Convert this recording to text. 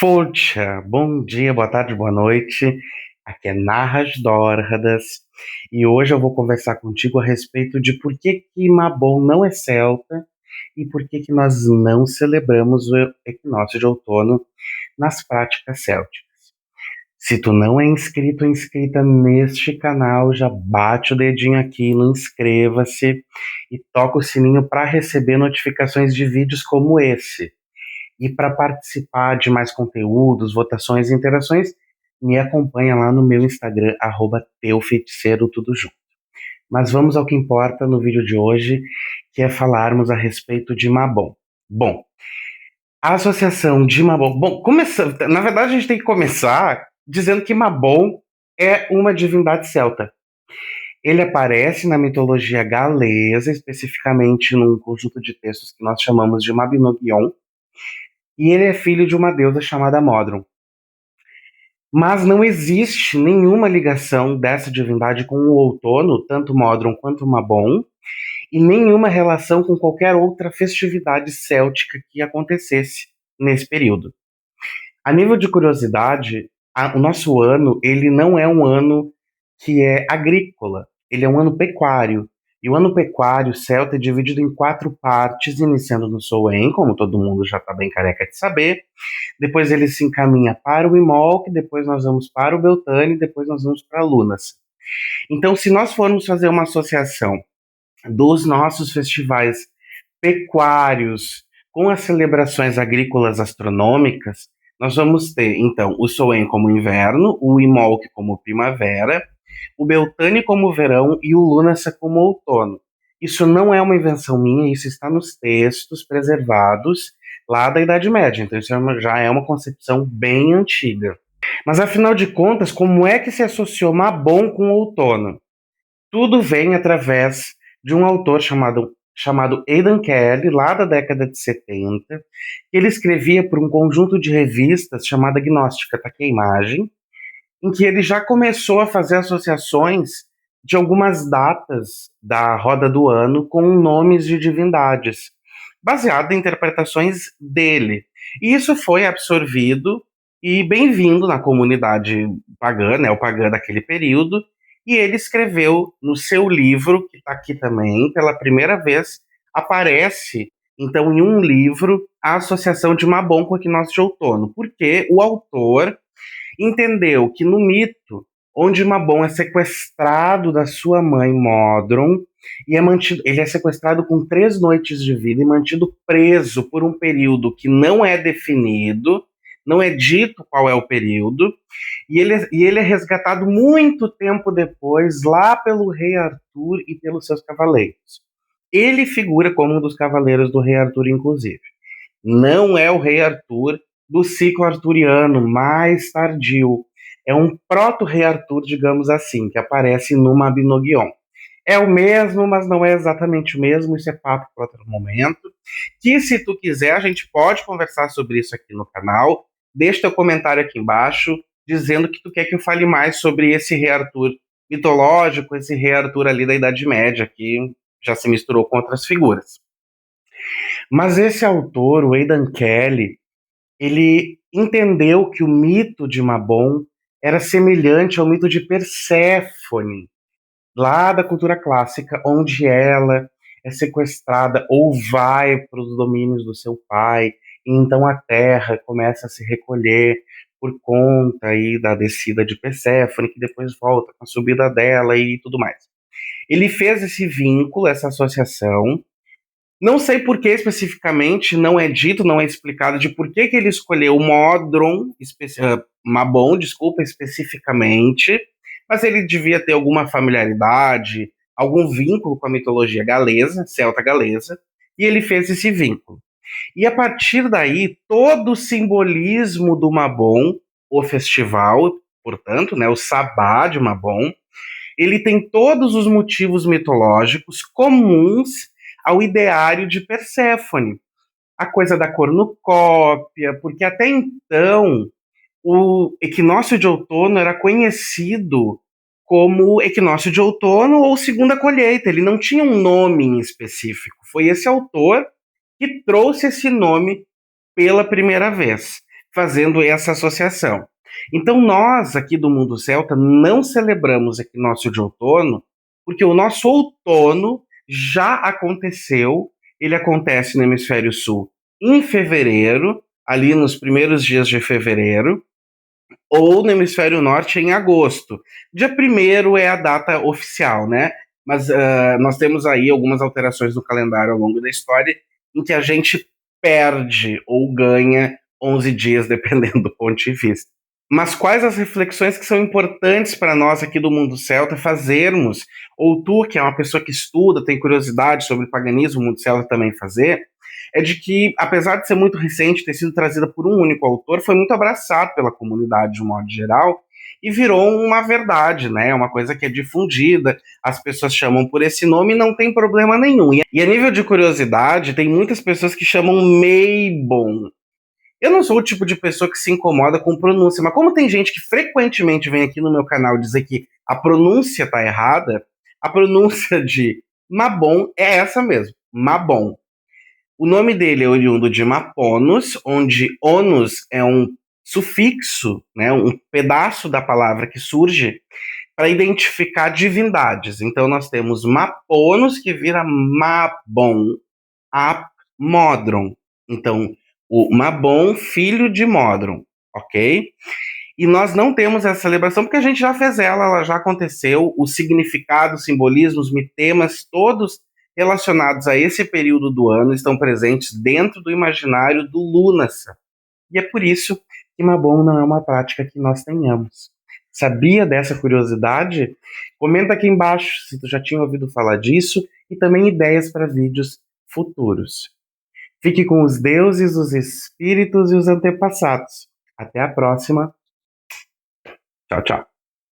Fúcia, bom dia, boa tarde, boa noite. Aqui é Narras Dórradas e hoje eu vou conversar contigo a respeito de por que Mabon não é celta e por que nós não celebramos o equinócio de outono nas práticas célticas. Se tu não é inscrito ou inscrita neste canal, já bate o dedinho aqui no inscreva-se e toca o sininho para receber notificações de vídeos como esse. E para participar de mais conteúdos, votações e interações, me acompanha lá no meu Instagram, @teufeiticeiro, tudo junto. Mas vamos ao que importa no vídeo de hoje, que é falarmos a respeito de Mabon. Bom, a associação de Mabon... Bom, na verdade a gente tem que começar dizendo que Mabon é uma divindade celta. Ele aparece na mitologia galesa, especificamente num conjunto de textos que nós chamamos de Mabinogion, e ele é filho de uma deusa chamada Modron. Mas não existe nenhuma ligação dessa divindade com o outono, tanto Modron quanto Mabon, e nenhuma relação com qualquer outra festividade céltica que acontecesse nesse período. A nível de curiosidade, o nosso ano ele não é um ano que é agrícola, ele é um ano pecuário. E o ano pecuário celta é dividido em 4 partes, iniciando no Soen, como todo mundo já está bem careca de saber. Depois ele se encaminha para o Imolc, depois nós vamos para o Beltane, depois nós vamos para Lunas. Então, se nós formos fazer uma associação dos nossos festivais pecuários com as celebrações agrícolas astronômicas, nós vamos ter, então, o Soen como inverno, o Imolc como primavera, o Beltane como verão e o Lunasa como outono. Isso não é uma invenção minha, isso está nos textos preservados lá da Idade Média, então isso já é uma concepção bem antiga. Mas afinal de contas, como é que se associou Mabon com outono? Tudo vem através de um autor chamado Aidan Kelly, lá da década de 70, que ele escrevia por um conjunto de revistas chamada Gnóstica, tá aqui a imagem, em que ele já começou a fazer associações de algumas datas da roda do ano com nomes de divindades, baseado em interpretações dele. E isso foi absorvido e bem-vindo na comunidade pagã, neopagã daquele período, e ele escreveu no seu livro, que está aqui também, pela primeira vez, aparece, então, em um livro, a associação de Mabon com o equinócio de outono, porque o autor entendeu que no mito, onde Mabon é sequestrado da sua mãe Modron, e ele é sequestrado com 3 noites de vida e mantido preso por um período que não é definido, não é dito qual é o período, e ele é resgatado muito tempo depois, lá pelo rei Arthur e pelos seus cavaleiros. Ele figura como um dos cavaleiros do rei Arthur, inclusive. Não é o rei Arthur do ciclo arturiano mais tardio. É um proto-rei Arthur, digamos assim, que aparece no Mabinogion. É o mesmo, mas não é exatamente o mesmo, isso é papo para outro momento. Que se tu quiser, a gente pode conversar sobre isso aqui no canal. Deixa teu comentário aqui embaixo, dizendo que tu quer que eu fale mais sobre esse rei Arthur mitológico, esse rei Arthur ali da Idade Média, que já se misturou com outras figuras. Mas esse autor, o Aidan Kelly, ele entendeu que o mito de Mabon era semelhante ao mito de Perséfone, lá da cultura clássica, onde ela é sequestrada ou vai para os domínios do seu pai, e então a terra começa a se recolher por conta aí da descida de Perséfone, que depois volta com a subida dela e tudo mais. Ele fez esse vínculo, essa associação. Não sei por que especificamente, não é dito, não é explicado de por que ele escolheu Mabon, especificamente, mas ele devia ter alguma familiaridade, algum vínculo com a mitologia galesa, celta galesa, e ele fez esse vínculo. E a partir daí, todo o simbolismo do Mabon, o festival, portanto, o sabá de Mabon, ele tem todos os motivos mitológicos comuns ao ideário de Perséfone. A coisa da cornucópia, porque até então o equinócio de outono era conhecido como equinócio de outono ou segunda colheita, ele não tinha um nome em específico. Foi esse autor que trouxe esse nome pela primeira vez. fazendo essa associação. Então nós aqui do mundo celta não celebramos equinócio de outono, porque o nosso outono já aconteceu, ele acontece no hemisfério sul em fevereiro, ali nos primeiros dias de fevereiro, ou no hemisfério norte em agosto. Dia 1º é a data oficial, né? Mas nós temos aí algumas alterações no calendário ao longo da história em que a gente perde ou ganha 11 dias, dependendo do ponto de vista. Mas quais as reflexões que são importantes para nós aqui do mundo celta fazermos, ou tu, que é uma pessoa que estuda, tem curiosidade sobre o paganismo, o mundo celta também fazer, é de que, apesar de ser muito recente, ter sido trazida por um único autor, foi muito abraçado pela comunidade de um modo geral e virou uma verdade, né? Uma coisa que é difundida, as pessoas chamam por esse nome e não tem problema nenhum. E a nível de curiosidade, tem muitas pessoas que chamam Meibon. Eu não sou o tipo de pessoa que se incomoda com pronúncia, mas como tem gente que frequentemente vem aqui no meu canal dizer que a pronúncia tá errada, a pronúncia de Mabon é essa mesmo, Mabon. O nome dele é oriundo de Maponos, onde onus é um sufixo, né, um pedaço da palavra que surge para identificar divindades. Então nós temos Maponos, que vira Mabon, Ap Modron. Então, o Mabon, filho de Modron, ok? E nós não temos essa celebração porque a gente já fez ela já aconteceu. O significado, os simbolismos, mitemas, todos relacionados a esse período do ano estão presentes dentro do imaginário do Lunasa. E é por isso que Mabon não é uma prática que nós tenhamos. Sabia dessa curiosidade? Comenta aqui embaixo se tu já tinha ouvido falar disso e também ideias para vídeos futuros. Fique com os deuses, os espíritos e os antepassados. Até a próxima. Tchau, tchau.